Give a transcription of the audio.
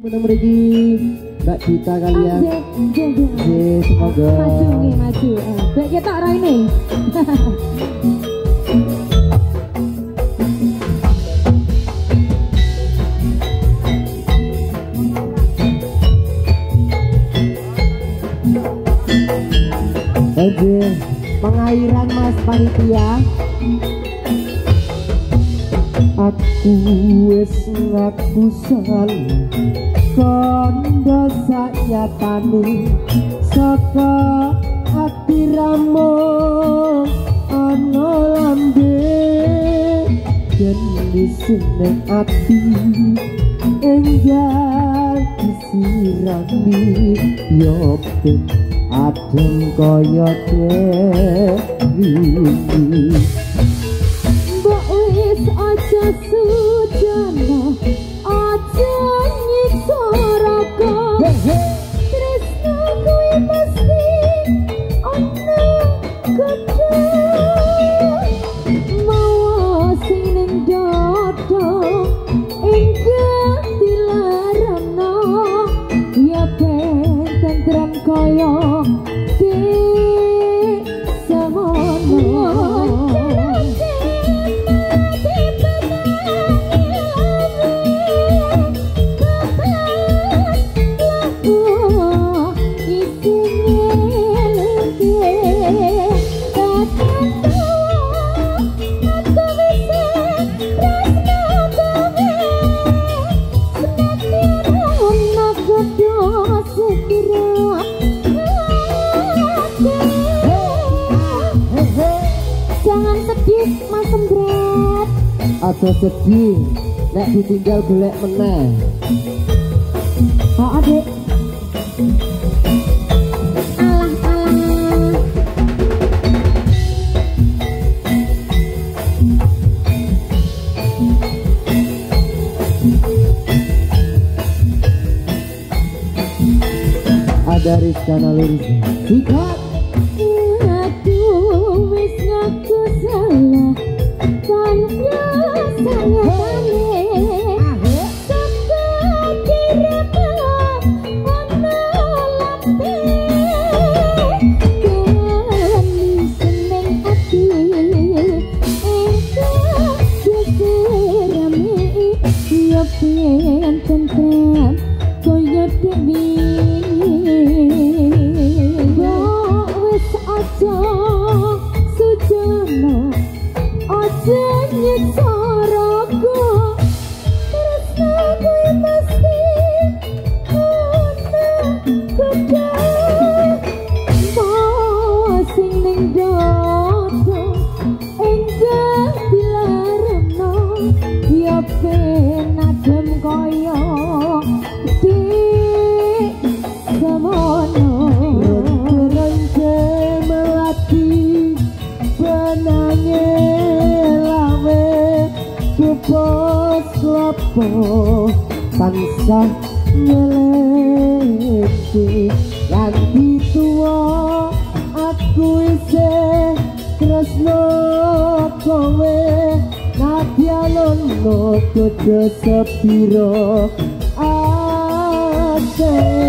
Mudah-mudahan Mbak Cita kalian semoga maju Mbak kita orang ini pengairan Mas Panitia. Aku wis ngaku salah kondo saknyatane saka ati ramong ana lambe yen disine ati enggal disirami yo adem kaya dewi. Mbok wis aja sujana aja nyiksa raga tresno kuwi mesti ana gedhe mawa sing ning dada enggak dilarano ya ben tentrem kaya aja sedih nek ditinggal golek meneh. Oh adik ada Rizka Naluriza sikat. Aku wis ngaku salah kaya tansah nyeleki nganti tuwa aku isih tresno kowe nadyan ono dodo sepiro ate